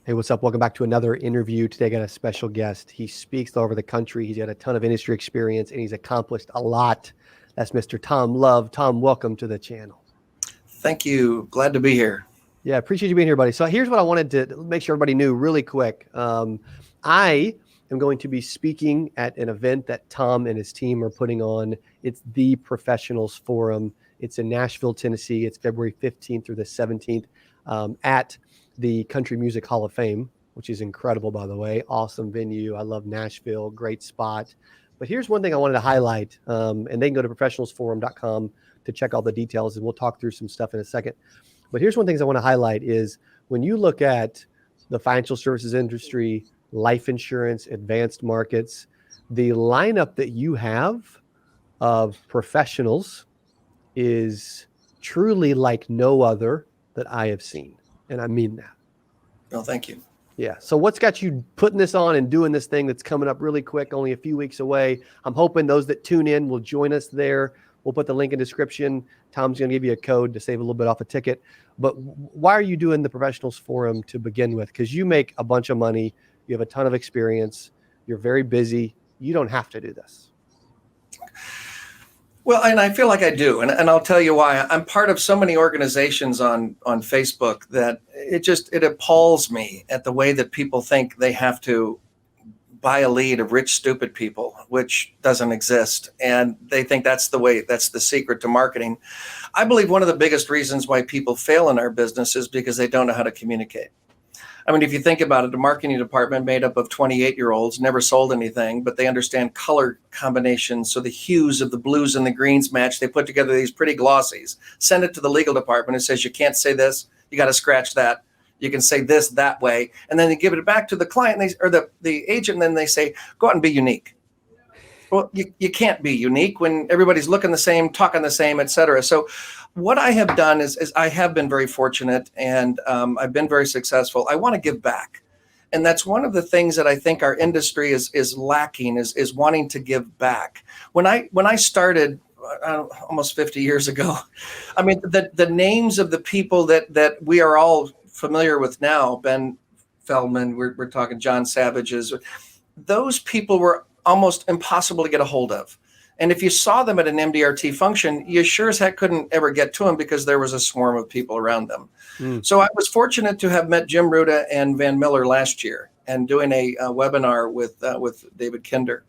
Hey, what's up? Welcome back to another interview. Today I got a special guest. He speaks all over the country. He's got a ton of industry experience and he's accomplished a lot. That's Mr. Tom Love. Tom, welcome to the channel. Thank you. Glad to be here. Yeah, appreciate you being here, buddy. So here's what I wanted to make sure everybody knew really quick. I am going to be speaking at an event that Tom and his team are putting on. It's the Professionals Forum. It's in Nashville, Tennessee. It's February 15th through the 17th at the Country Music Hall of Fame, which is incredible, by the way. Awesome venue. I love Nashville. Great spot. But here's one thing I wanted to highlight, and they can go to professionalsforum.com to check all the details, and we'll talk through some stuff in a second. But here's one thing I want to highlight is when you look at the financial services industry, life insurance, advanced markets, the lineup that you have of professionals is truly like no other that I have seen. And I mean that. Well, thank you. Yeah. So what's got you putting this on and doing this thing that's coming up really quick, only a few weeks away? I'm hoping those that tune in will join us there. We'll put the link in the description. Tom's going to give you a code to save a little bit off a ticket. But why are you doing the Professionals Forum to begin with? Because you make a bunch of money. You have a ton of experience. You're very busy. You don't have to do this. Well, and I feel like I do. And I'll tell you why. I'm part of so many organizations on Facebook that it appalls me at the way that people think they have to buy a lead of rich, stupid people, which doesn't exist. And they think that's the secret to marketing. I believe one of the biggest reasons why people fail in our business is because they don't know how to communicate. I mean, if you think about it, the marketing department made up of 28-year-olds, never sold anything, but they understand color combinations. So the hues of the blues and the greens match. They put together these pretty glossies, send it to the legal department. It says, you can't say this. You got to scratch that. You can say this that way. And then they give it back to the client or the agent. And then they say, go out and be unique. Well, you can't be unique when everybody's looking the same, talking the same, et cetera. So what I have done is I have been very fortunate and I've been very successful. I want to give back. And that's one of the things that I think our industry is lacking is wanting to give back. When I started almost 50 years ago, I mean, the names of the people that we are all familiar with now, Ben Feldman, we're talking John Savages, those people were almost impossible to get a hold of. And if you saw them at an MDRT function, you sure as heck couldn't ever get to them because there was a swarm of people around them. So I was fortunate to have met Jim Ruta and Van Miller last year and doing a webinar with David Kinder.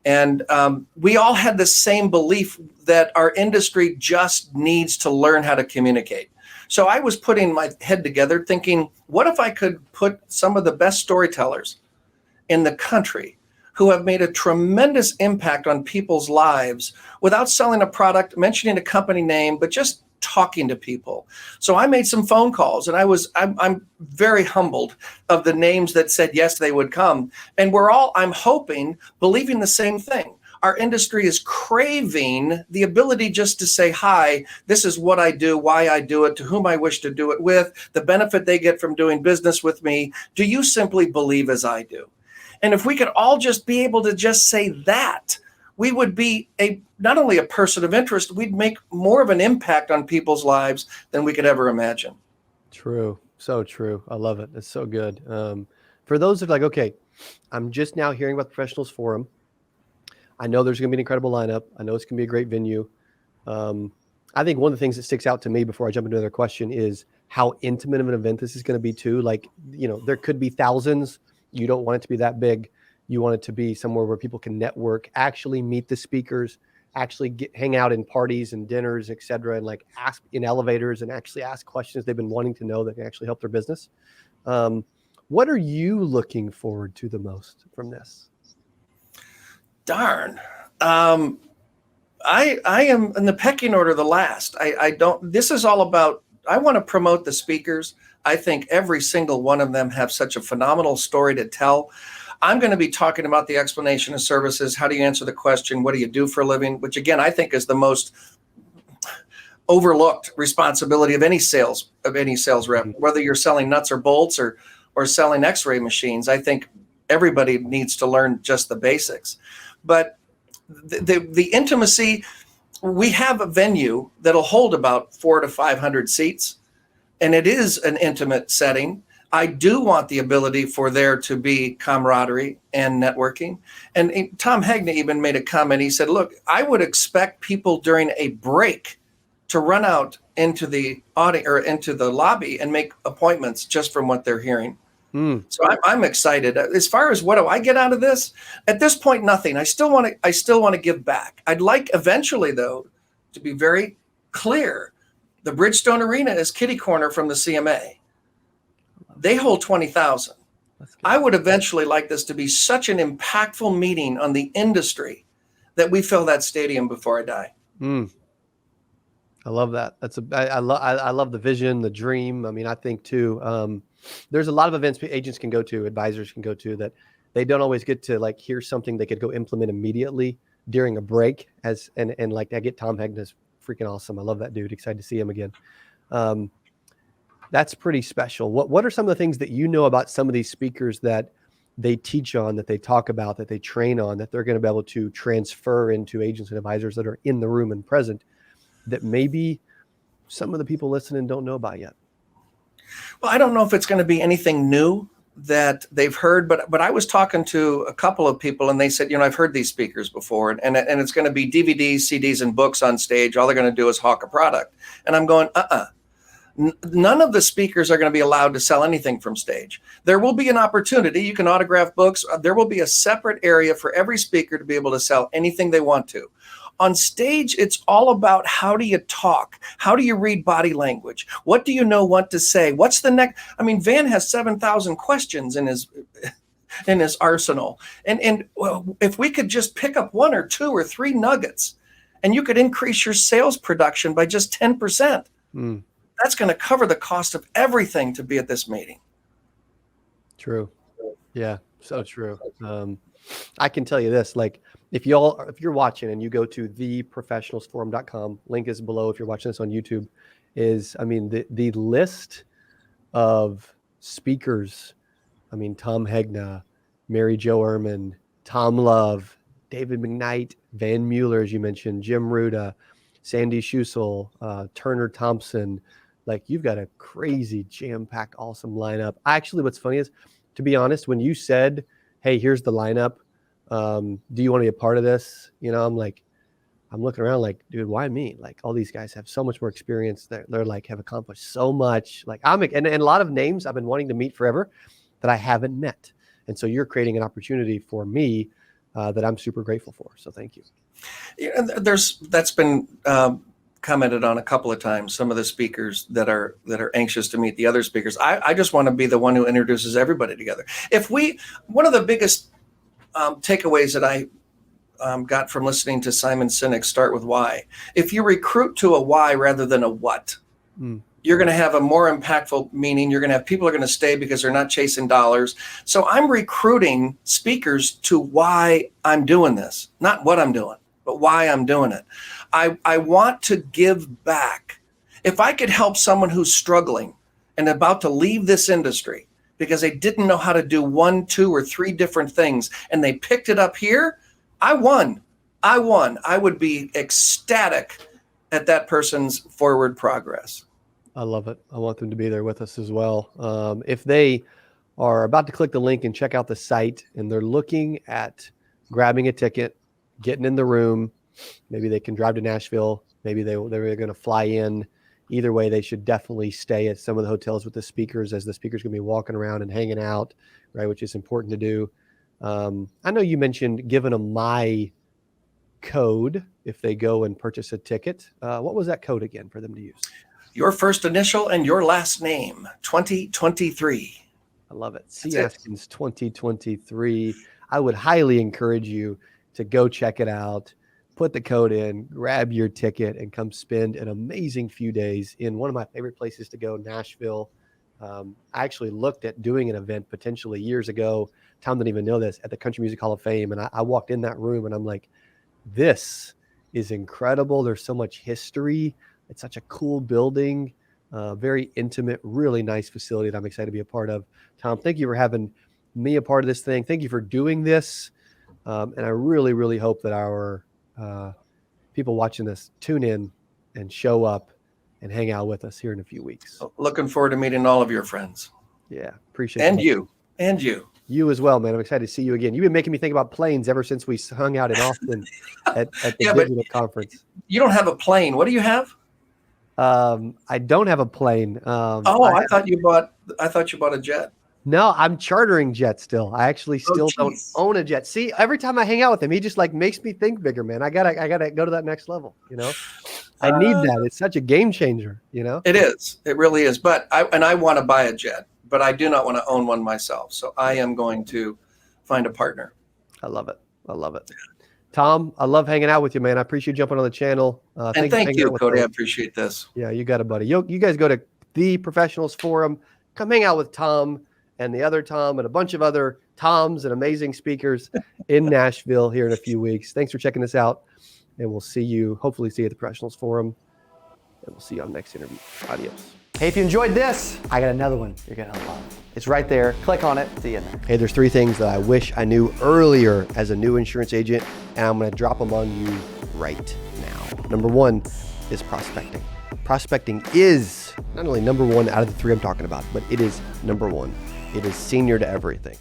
And we all had the same belief that our industry just needs to learn how to communicate. So I was putting my head together thinking, what if I could put some of the best storytellers in the country who have made a tremendous impact on people's lives without selling a product, mentioning a company name, but just talking to people. So I made some phone calls and I'm very humbled of the names that said yes, they would come. And we're all, I'm hoping, believing the same thing. Our industry is craving the ability just to say, hi, this is what I do, why I do it, to whom I wish to do it with, the benefit they get from doing business with me. Do you simply believe as I do? And if we could all just be able to just say that, we would be not only a person of interest, we'd make more of an impact on people's lives than we could ever imagine. True. So true. I love it. It's so good. For those of like, okay, I'm just now hearing about the Professionals Forum. I know there's going to be an incredible lineup. I know it's going to be a great venue. I think one of the things that sticks out to me before I jump into another question is how intimate of an event this is going to be too. Like, there could be thousands. You don't want it to be that big. You want it to be somewhere where people can network, actually meet the speakers, actually hang out in parties and dinners, et cetera, and like ask in elevators and actually ask questions they've been wanting to know that can actually help their business. What are you looking forward to the most from this? Darn. I am in the pecking order the last. This is all about, I want to promote the speakers. I think every single one of them have such a phenomenal story to tell. I'm going to be talking about the explanation of services. How do you answer the question? What do you do for a living? Which again, I think is the most overlooked responsibility of any sales rep, whether you're selling nuts or bolts or selling x-ray machines. I think everybody needs to learn just the basics. But the intimacy, we have a venue that'll hold about 400 to 500 seats. And it is an intimate setting. I do want the ability for there to be camaraderie and networking. And Tom Hegna even made a comment. He said, look, I would expect people during a break to run out into the audience or into the lobby and make appointments just from what they're hearing. So I'm excited. As far as what do I get out of this? At this point, nothing. I still want to give back. I'd like eventually, though, to be very clear. The Bridgestone Arena is kitty corner from the CMA. They hold 20,000. I would eventually like this to be such an impactful meeting on the industry that we fill that stadium before I die. I love that. I love the vision, the dream. I mean, I think too, there's a lot of events agents can go to, advisors can go to, that they don't always get to like hear something they could go implement immediately during a break. And like I get Tom Hegna's freaking awesome. I love that dude. Excited to see him again. That's pretty special. What are some of the things that you know about some of these speakers that they teach on, that they talk about, that they train on, that they're going to be able to transfer into agents and advisors that are in the room and present, that maybe some of the people listening don't know about yet? Well, I don't know if it's going to be anything new that they've heard, but I was talking to a couple of people and they said, I've heard these speakers before, and it's going to be DVDs, CDs, and books on stage. All they're going to do is hawk a product. And I'm going, none of the speakers are going to be allowed to sell anything from stage. There will be an opportunity. You can autograph books. There will be a separate area for every speaker to be able to sell anything they want to. On stage, it's all about how do you talk? How do you read body language? What do you know what to say? What's the next? I mean, Van has 7,000 questions in his arsenal. And well, if we could just pick up 1 or 2 or 3 nuggets, and you could increase your sales production by just 10%, that's going to cover the cost of everything to be at this meeting. True. Yeah, so true. I can tell you this, like, if you're watching and you go to theprofessionalsforum.com, link is below if you're watching this on YouTube, the list of speakers, Tom Hegna, Mary Jo Ehrman, Tom Love, David McKnight, Van Mueller, as you mentioned, Jim Ruda, Sandy Schusel, Turner Thompson, like, you've got a crazy jam-packed, awesome lineup. Actually, what's funny is, to be honest, when you said, hey, here's the lineup, do you want to be a part of this? I'm looking around like, dude, why me? Like, all these guys have so much more experience. They're like, have accomplished so much. Like, and a lot of names I've been wanting to meet forever that I haven't met. And so you're creating an opportunity for me that I'm super grateful for. So thank you. Yeah, that's been commented on a couple of times. Some of the speakers that are anxious to meet the other speakers. I just want to be the one who introduces everybody together. One of the biggest takeaways that I got from listening to Simon Sinek's Start With Why. If you recruit to a why rather than a what, you're going to have a more impactful meaning. You're going to have people are going to stay because they're not chasing dollars. So I'm recruiting speakers to why I'm doing this, not what I'm doing, but why I'm doing it. I want to give back. If I could help someone who's struggling and about to leave this industry because they didn't know how to do 1, 2, or 3 different things, and they picked it up here, I won. I would be ecstatic at that person's forward progress. I love it. I want them to be there with us as well. If they are about to click the link and check out the site and they're looking at grabbing a ticket, getting in the room, maybe they can drive to Nashville, maybe they're going to fly in. Either way, they should definitely stay at some of the hotels with the speakers, as the speakers going to be walking around and hanging out, right, which is important to do. I know you mentioned giving them my code if they go and purchase a ticket. What was that code again for them to use? Your first initial and your last name, 2023. I love it. C. Askins 2023. I would highly encourage you to go check it out. Put the code in, grab your ticket, and come spend an amazing few days in one of my favorite places to go, Nashville. I actually looked at doing an event potentially years ago. Tom didn't even know this, at the Country Music Hall of Fame. And I walked in that room and I'm like, this is incredible. There's so much history. It's such a cool building, very intimate, really nice facility that I'm excited to be a part of. Tom, thank you for having me a part of this thing. Thank you for doing this. And I really, really hope that our people watching this tune in and show up and hang out with us here in a few weeks. Looking forward to meeting all of your friends. Yeah, appreciate And that. you. You as well, man. I'm excited to see you again. You've been making me think about planes ever since we hung out in Austin at the Yeah, but digital conference. you don't have a plane. What do you have? I don't have a plane. Oh, I thought you bought a jet. No, I'm chartering jets still. I actually Oh, still don't geez. own a jet. See, every time I hang out with him, he just like makes me think bigger, man. I gotta go to that next level. I need that. It's such a game changer. It is. It really is. But I want to buy a jet, but I do not want to own one myself. So I am going to find a partner. I love it. I love it. Tom, I love hanging out with you, man. I appreciate you jumping on the channel. And thank you, Cody. I appreciate this. Yeah, you got it, buddy. You guys go to the Professionals Forum. Come hang out with Tom and the other Tom and a bunch of other Toms and amazing speakers in Nashville here in a few weeks. Thanks for checking this out. And we'll hopefully see you at the Professionals Forum. And we'll see you on the next interview. Adios. Hey, if you enjoyed this, I got another one you're going to love. It's right there. Click on it. See you in there. Hey, there's 3 things that I wish I knew earlier as a new insurance agent, and I'm going to drop them on you right now. Number 1 is prospecting. Prospecting is not only number 1 out of the 3 I'm talking about, but it is number 1. It is senior to everything.